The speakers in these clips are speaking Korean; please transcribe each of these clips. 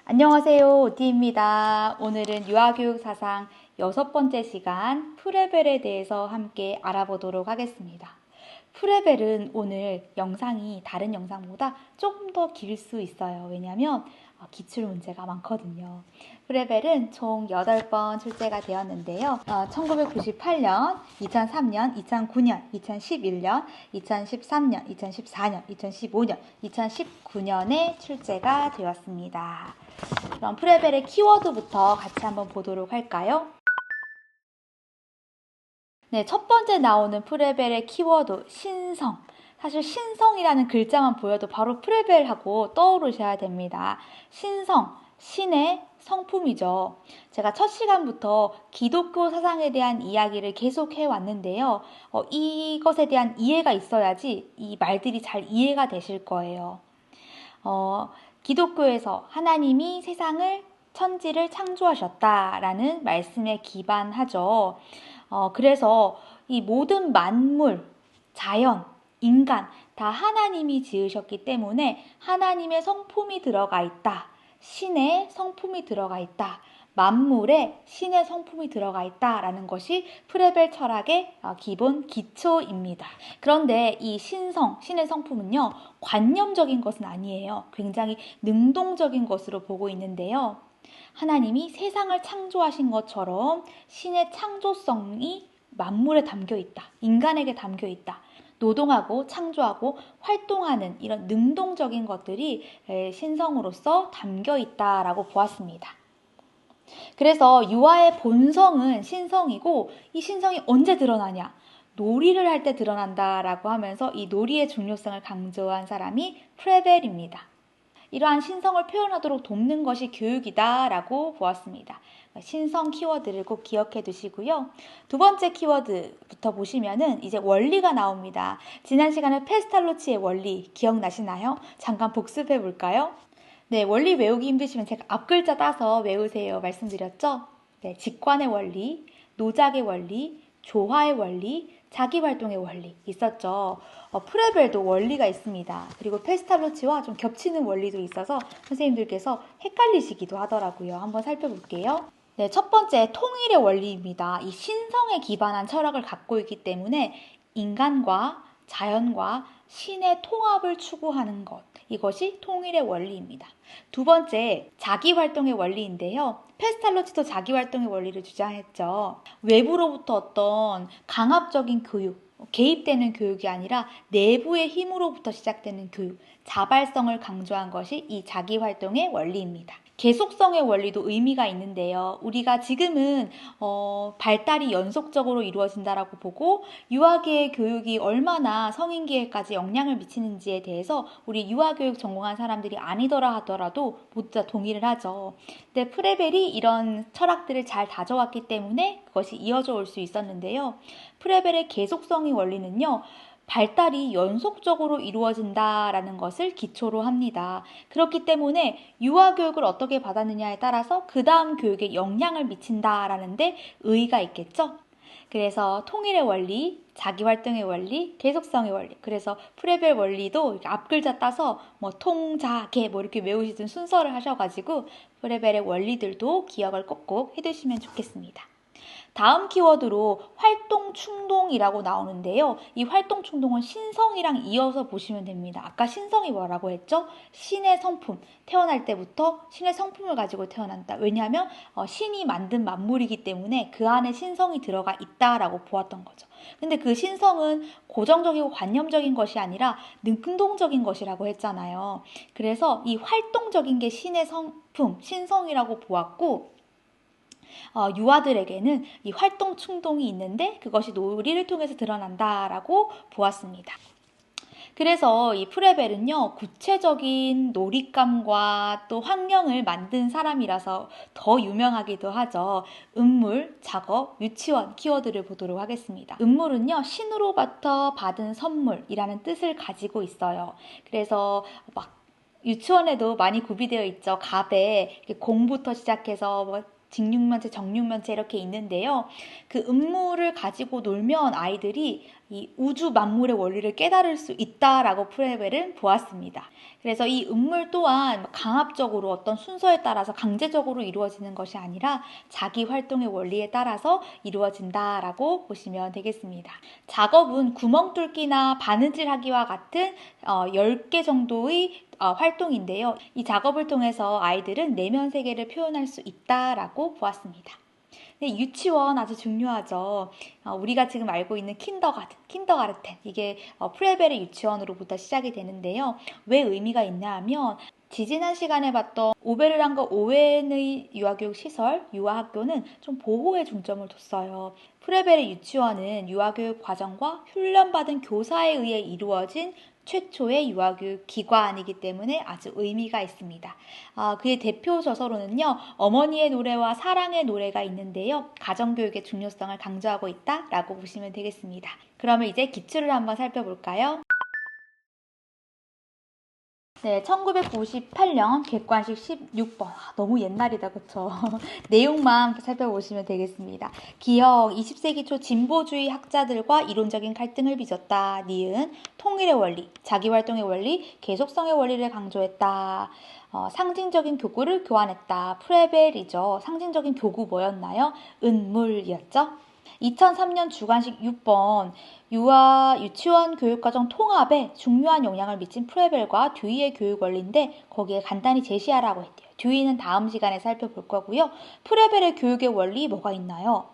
안녕하세요. 오티입니다. 오늘은 유아교육 사상 6번째 시간 프레벨에 대해서 함께 알아보도록 하겠습니다. 프레벨은 오늘 영상이 다른 영상보다 조금 더 길 수 있어요. 왜냐하면 기출 문제가 많거든요. 프레벨은 총 8번 출제가 되었는데요. 1998년, 2003년, 2009년, 2011년, 2013년, 2014년, 2015년, 2019년에 출제가 되었습니다. 그럼 프레벨의 키워드부터 같이 한번 보도록 할까요? 네, 첫 번째 나오는 프레벨의 키워드, 신성. 사실 신성이라는 글자만 보여도 바로 프레벨하고 떠오르셔야 됩니다. 신성, 신의 성품이죠. 제가 첫 시간부터 기독교 사상에 대한 이야기를 계속 해왔는데요. 이것에 대한 이해가 있어야지 이 말들이 잘 이해가 되실 거예요. 기독교에서 하나님이 세상을 천지를 창조하셨다라는 말씀에 기반하죠. 그래서 이 모든 만물, 자연, 인간 다 하나님이 지으셨기 때문에 하나님의 성품이 들어가 있다. 신의 성품이 들어가 있다. 만물에 신의 성품이 들어가 있다라는 것이 프레벨 철학의 기본 기초입니다. 그런데 이 신성, 신의 성품은요, 관념적인 것은 아니에요. 굉장히 능동적인 것으로 보고 있는데요. 하나님이 세상을 창조하신 것처럼 신의 창조성이 만물에 담겨 있다. 인간에게 담겨 있다. 노동하고 창조하고 활동하는 이런 능동적인 것들이 신성으로서 담겨 있다라고 보았습니다. 그래서 유아의 본성은 신성이고 이 신성이 언제 드러나냐? 놀이를 할 때 드러난다라고 하면서 이 놀이의 중요성을 강조한 사람이 프레벨입니다. 이러한 신성을 표현하도록 돕는 것이 교육이다라고 보았습니다. 신성 키워드를 꼭 기억해 두시고요. 두 번째 키워드부터 보시면은 이제 원리가 나옵니다. 지난 시간에 페스탈로치의 원리 기억나시나요? 잠깐 복습해 볼까요? 네, 원리 외우기 힘드시면 제가 앞글자 따서 외우세요 말씀드렸죠? 네, 직관의 원리, 노작의 원리, 조화의 원리, 자기활동의 원리 있었죠. 프레벨도 원리가 있습니다. 그리고 페스탈로치와 좀 겹치는 원리도 있어서 선생님들께서 헷갈리시기도 하더라고요. 한번 살펴볼게요. 네, 첫 번째 통일의 원리입니다. 이 신성에 기반한 철학을 갖고 있기 때문에 인간과 자연과 신의 통합을 추구하는 것. 이것이 통일의 원리입니다. 두 번째, 자기활동의 원리인데요. 페스탈로치도 자기활동의 원리를 주장했죠. 외부로부터 어떤 강압적인 교육, 개입되는 교육이 아니라 내부의 힘으로부터 시작되는 교육, 자발성을 강조한 것이 이 자기활동의 원리입니다. 계속성의 원리도 의미가 있는데요. 우리가 지금은 발달이 연속적으로 이루어진다라고 보고 유아기의 교육이 얼마나 성인기에까지 영향을 미치는지에 대해서 우리 유아교육 전공한 사람들이 아니더라 하더라도 모두 다 동의를 하죠. 근데 프레벨이 이런 철학들을 잘 다져왔기 때문에 그것이 이어져 올 수 있었는데요. 프레벨의 계속성의 원리는요. 발달이 연속적으로 이루어진다라는 것을 기초로 합니다. 그렇기 때문에 유아교육을 어떻게 받았느냐에 따라서 그 다음 교육에 영향을 미친다라는 데 의의가 있겠죠. 그래서 통일의 원리, 자기활동의 원리, 계속성의 원리. 그래서 프레벨 원리도 이렇게 앞글자 따서 뭐 통, 자, 개 뭐 이렇게 외우시던 순서를 하셔가지고 프레벨의 원리들도 기억을 꼭꼭 해두시면 좋겠습니다. 다음 키워드로 활동 충동이라고 나오는데요. 이 활동 충동은 신성이랑 이어서 보시면 됩니다. 아까 신성이 뭐라고 했죠? 신의 성품. 태어날 때부터 신의 성품을 가지고 태어난다. 왜냐하면 신이 만든 만물이기 때문에 그 안에 신성이 들어가 있다라고 보았던 거죠. 근데 그 신성은 고정적이고 관념적인 것이 아니라 능동적인 것이라고 했잖아요. 그래서 이 활동적인 게 신의 성품, 신성이라고 보았고 유아들에게는 이 활동 충동이 있는데 그것이 놀이를 통해서 드러난다라고 보았습니다. 그래서 이 프레벨은요, 구체적인 놀잇감과 또 환경을 만든 사람이라서 더 유명하기도 하죠. 음물, 작업, 유치원 키워드를 보도록 하겠습니다. 음물은요, 신으로부터 받은 선물이라는 뜻을 가지고 있어요. 그래서 막 유치원에도 많이 구비되어 있죠. 갑에 공부터 시작해서 뭐 직육면체, 정육면체 이렇게 있는데요. 그 음물을 가지고 놀면 아이들이 이 우주 만물의 원리를 깨달을 수 있다라고 프레벨은 보았습니다. 그래서 이 음물 또한 강압적으로 어떤 순서에 따라서 강제적으로 이루어지는 것이 아니라 자기 활동의 원리에 따라서 이루어진다라고 보시면 되겠습니다. 작업은 구멍 뚫기나 바느질하기와 같은 10개 정도의 활동인데요. 이 작업을 통해서 아이들은 내면 세계를 표현할 수 있다라고 보았습니다. 네, 유치원 아주 중요하죠. 우리가 지금 알고 있는 킨더가르텐 이게 프레벨의 유치원으로부터 시작이 되는데요. 왜 의미가 있냐 하면 지지난 시간에 봤던 오베르랑거 오웬의 유아교육 시설, 유아학교는 좀 보호에 중점을 뒀어요. 프레벨의 유치원은 유아교육 과정과 훈련받은 교사에 의해 이루어진 최초의 유아교육 기관이기 때문에 아주 의미가 있습니다. 그의 대표 저서로는요, 어머니의 노래와 사랑의 노래가 있는데요. 가정교육의 중요성을 강조하고 있다라고 보시면 되겠습니다. 그러면 이제 기출을 한번 살펴볼까요? 네, 1998년 객관식 16번. 너무 옛날이다, 그쵸? 내용만 살펴보시면 되겠습니다. 기억, 20세기 초 진보주의 학자들과 이론적인 갈등을 빚었다. 니은, 통일의 원리, 자기활동의 원리, 계속성의 원리를 강조했다. 상징적인 교구를 교환했다. 프레벨이죠. 상징적인 교구 뭐였나요? 은물이었죠. 2003년 주관식 6번 유치원 교육과정 통합에 중요한 영향을 미친 프레벨과 듀이의 교육 원리인데 거기에 간단히 제시하라고 했대요. 듀이는 다음 시간에 살펴볼 거고요. 프레벨의 교육의 원리 뭐가 있나요?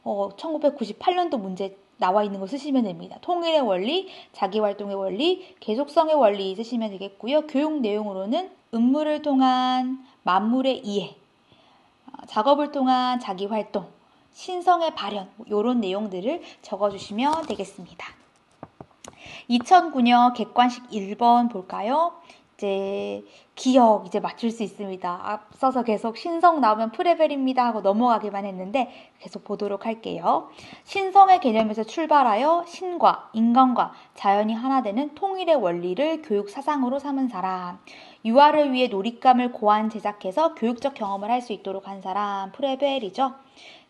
1998년도 문제 나와 있는 거 쓰시면 됩니다. 통일의 원리, 자기활동의 원리, 계속성의 원리 쓰시면 되겠고요. 교육 내용으로는 음물을 통한 만물의 이해, 작업을 통한 자기활동, 신성의 발현 이런 내용들을 적어주시면 되겠습니다. 2009년 객관식 1번 볼까요? 이제 기억 이제 맞출 수 있습니다. 앞서서 계속 신성 나오면 프레벨입니다 하고 넘어가기만 했는데 계속 보도록 할게요. 신성의 개념에서 출발하여 신과 인간과 자연이 하나 되는 통일의 원리를 교육 사상으로 삼은 사람. 유아를 위해 놀잇감을 고안 제작해서 교육적 경험을 할 수 있도록 한 사람 프레벨이죠.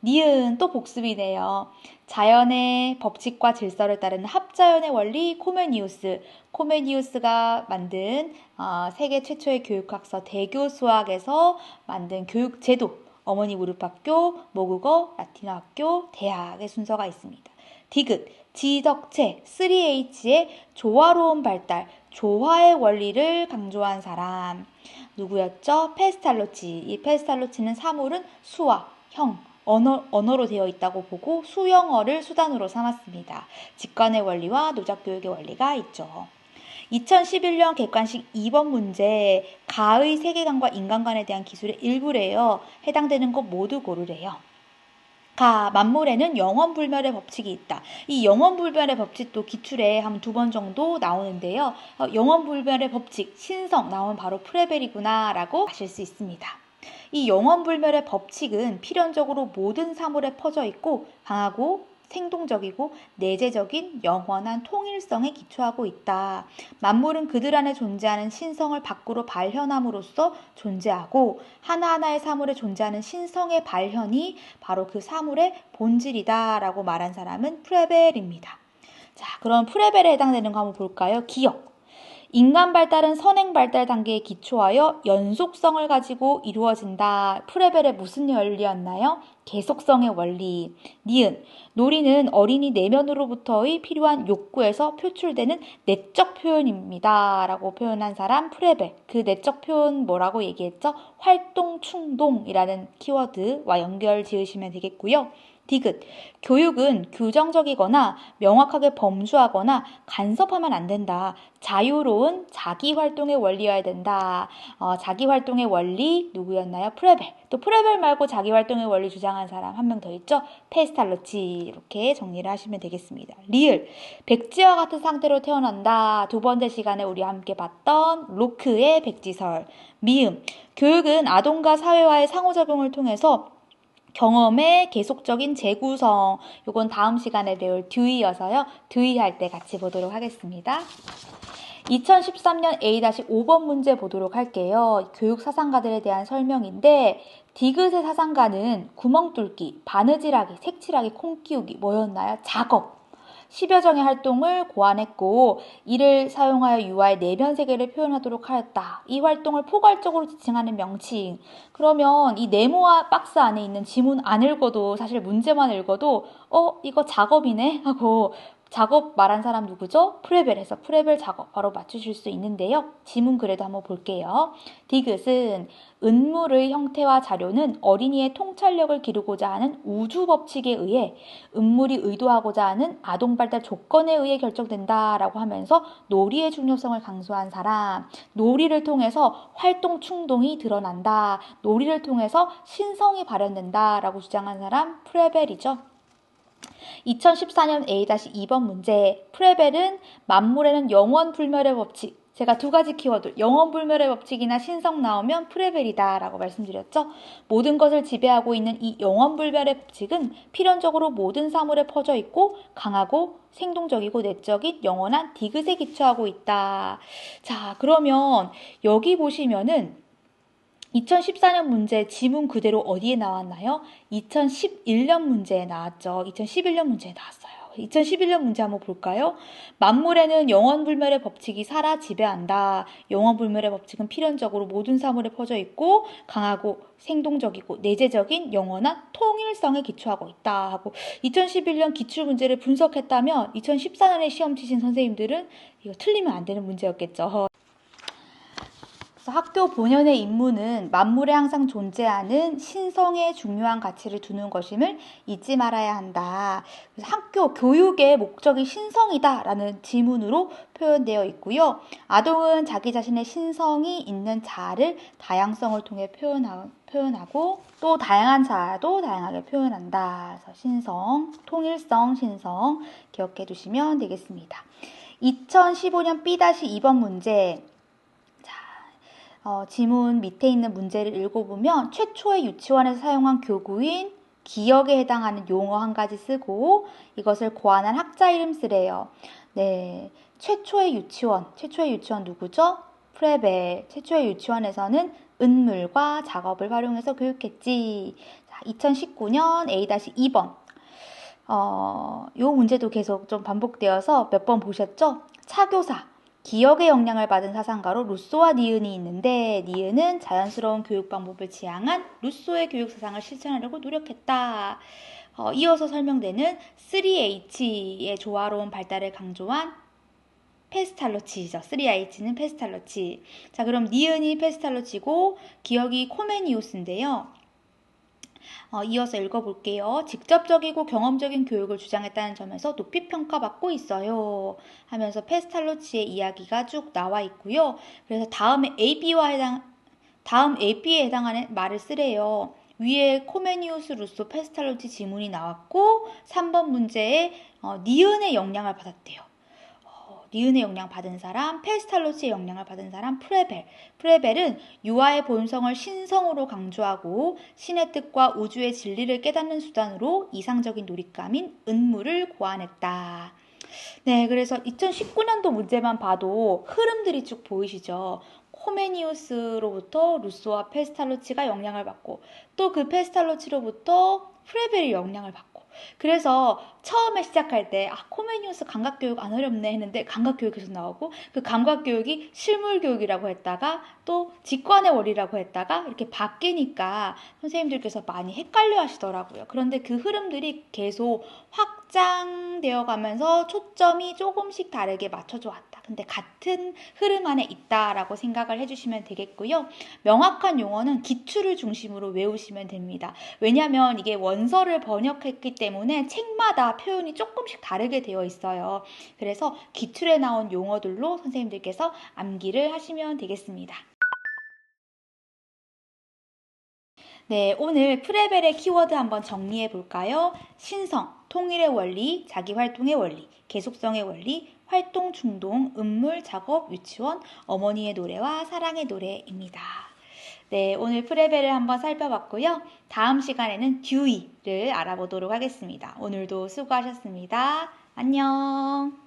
니은 또 복습이네요. 자연의 법칙과 질서를 따르는 합자연의 원리 코메니우스가 만든 세계 최초의 교육학서 대교수학에서 만든 교육제도 어머니 무릎학교, 모국어, 라틴어학교, 대학의 순서가 있습니다. 디귿, 지덕체, 3H의 조화로운 발달, 조화의 원리를 강조한 사람 누구였죠? 페스탈로치. 이 페스탈로치는 사물은 수와 형, 언어로 되어 있다고 보고 수영어를 수단으로 삼았습니다. 직관의 원리와 노작교육의 원리가 있죠. 2011년 객관식 2번 문제 가의 세계관과 인간관에 대한 기술의 일부래요. 해당되는 것 모두 고르래요. 만물에는 영원불멸의 법칙이 있다. 이 영원불멸의 법칙도 기출에 한 2번 정도 나오는데요. 영원불멸의 법칙, 신성 나오면 바로 프레벨이구나 라고 아실 수 있습니다. 이 영원불멸의 법칙은 필연적으로 모든 사물에 퍼져 있고 강하고 생동적이고 내재적인 영원한 통일성에 기초하고 있다. 만물은 그들 안에 존재하는 신성을 밖으로 발현함으로써 존재하고 하나하나의 사물에 존재하는 신성의 발현이 바로 그 사물의 본질이다 라고 말한 사람은 프레벨입니다. 자, 그럼 프레벨에 해당되는 거 한번 볼까요? 기억. 인간 발달은 선행 발달 단계에 기초하여 연속성을 가지고 이루어진다. 프레벨의 무슨 원리였나요? 계속성의 원리. 니은. 놀이는 어린이 내면으로부터의 필요한 욕구에서 표출되는 내적 표현입니다. 라고 표현한 사람 프레벨. 그 내적 표현 뭐라고 얘기했죠? 활동 충동이라는 키워드와 연결 지으시면 되겠고요. 디귿. 교육은 규정적이거나 명확하게 범주하거나 간섭하면 안 된다. 자유로운 자기활동의 원리여야 된다. 자기활동의 원리 누구였나요? 프레벨. 또 프레벨 말고 자기활동의 원리 주장한 사람 한 명 더 있죠? 페스탈로치. 이렇게 정리를 하시면 되겠습니다. 리을. 백지와 같은 상태로 태어난다. 2번째 시간에 우리 함께 봤던 로크의 백지설. 미음. 교육은 아동과 사회와의 상호작용을 통해서 경험의 계속적인 재구성. 요건 다음 시간에 배울 듀이여서요. 듀이 할 때 같이 보도록 하겠습니다. 2013년 A-5번 문제 보도록 할게요. 교육 사상가들에 대한 설명인데 디귿의 사상가는 구멍 뚫기, 바느질하기, 색칠하기, 콩 끼우기 뭐였나요? 작업. 10여 정의 활동을 고안했고 이를 사용하여 유아의 내면 세계를 표현하도록 하였다. 이 활동을 포괄적으로 지칭하는 명칭. 그러면 이 네모와 박스 안에 있는 지문 안 읽어도 사실 문제만 읽어도 이거 작업이네 하고 작업 말한 사람 누구죠? 프레벨에서 프레벨 작업 바로 맞추실 수 있는데요. 지문 그래도 한번 볼게요. 디귿은 은물의 형태와 자료는 어린이의 통찰력을 기르고자 하는 우주 법칙에 의해 은물이 의도하고자 하는 아동 발달 조건에 의해 결정된다라고 하면서 놀이의 중요성을 강조한 사람, 놀이를 통해서 활동 충동이 드러난다, 놀이를 통해서 신성이 발현된다라고 주장한 사람 프레벨이죠. 2014년 A-2번 문제. 프레벨은 만물에는 영원불멸의 법칙. 제가 두 가지 키워드, 영원불멸의 법칙이나 신성 나오면 프레벨이다 라고 말씀드렸죠. 모든 것을 지배하고 있는 이 영원불멸의 법칙은 필연적으로 모든 사물에 퍼져 있고 강하고 생동적이고 내적인 영원한 디귿에 기초하고 있다. 자, 그러면 여기 보시면은 2014년 문제 지문 그대로 어디에 나왔나요? 2011년 문제에 나왔죠. 2011년 문제에 나왔어요. 2011년 문제 한번 볼까요? 만물에는 영원불멸의 법칙이 살아 지배한다. 영원불멸의 법칙은 필연적으로 모든 사물에 퍼져 있고 강하고 생동적이고 내재적인 영원한 통일성에 기초하고 있다 하고 2011년 기출문제를 분석했다면 2014년에 시험 치신 선생님들은 이거 틀리면 안 되는 문제였겠죠. 학교 본연의 임무는 만물에 항상 존재하는 신성의 중요한 가치를 두는 것임을 잊지 말아야 한다. 그래서 학교 교육의 목적이 신성이다라는 지문으로 표현되어 있고요. 아동은 자기 자신의 신성이 있는 자아를 다양성을 통해 표현하고 또 다양한 자아도 다양하게 표현한다. 그래서 신성, 통일성, 신성 기억해 두시면 되겠습니다. 2015년 B-2번 문제. 지문 밑에 있는 문제를 읽어보면 최초의 유치원에서 사용한 교구인 기억에 해당하는 용어 한 가지 쓰고 이것을 고안한 학자 이름 쓰래요. 네, 최초의 유치원 누구죠? 프레벨. 최초의 유치원에서는 은물과 작업을 활용해서 교육했지. 자, 2019년 A-2번. 요 문제도 계속 좀 반복되어서 몇 번 보셨죠? 차교사. 기억의 영향을 받은 사상가로 루소와 니은이 있는데 니은은 자연스러운 교육 방법을 지향한 루소의 교육 사상을 실천하려고 노력했다. 이어서 설명되는 3H의 조화로운 발달을 강조한 페스탈로치죠. 3H는 페스탈로치. 자, 그럼 니은이 페스탈로치고 기억이 코메니우스인데요. 이어서 읽어볼게요. 직접적이고 경험적인 교육을 주장했다는 점에서 높이 평가받고 있어요. 하면서 페스탈로치의 이야기가 쭉 나와 있고요. 그래서 다음 AB에 해당하는 말을 쓰래요. 위에 코메니우스, 루소, 페스탈로치 지문이 나왔고 3번 문제에 니은의 영향을 받았대요. 니은의 영향 받은 사람, 페스탈로치의 영향을 받은 사람, 프레벨. 프레벨은 유아의 본성을 신성으로 강조하고 신의 뜻과 우주의 진리를 깨닫는 수단으로 이상적인 놀잇감인 은물을 고안했다. 네, 그래서 2019년도 문제만 봐도 흐름들이 쭉 보이시죠? 코메니우스로부터 루소와 페스탈로치가 영향을 받고 또 그 페스탈로치로부터 프레벨이 영향을 받고 그래서 처음에 시작할 때 코메니우스 감각교육 안 어렵네 했는데 감각교육에서 나오고 그 감각교육이 실물교육이라고 했다가 또 직관의 원리라고 했다가 이렇게 바뀌니까 선생님들께서 많이 헷갈려 하시더라고요. 그런데 그 흐름들이 계속 확장되어 가면서 초점이 조금씩 다르게 맞춰져 왔다. 근데 같은 흐름 안에 있다라고 생각을 해주시면 되겠고요. 명확한 용어는 기출을 중심으로 외우시면 됩니다. 왜냐하면 이게 원서를 번역했기 때문에 책마다 표현이 조금씩 다르게 되어 있어요. 그래서 기출에 나온 용어들로 선생님들께서 암기를 하시면 되겠습니다. 네, 오늘 프레벨의 키워드 한번 정리해 볼까요? 신성, 통일의 원리, 자기활동의 원리, 계속성의 원리, 활동 충동, 음물, 작업, 유치원, 어머니의 노래와 사랑의 노래입니다. 네, 오늘 프레벨을 한번 살펴봤고요. 다음 시간에는 듀이를 알아보도록 하겠습니다. 오늘도 수고하셨습니다. 안녕.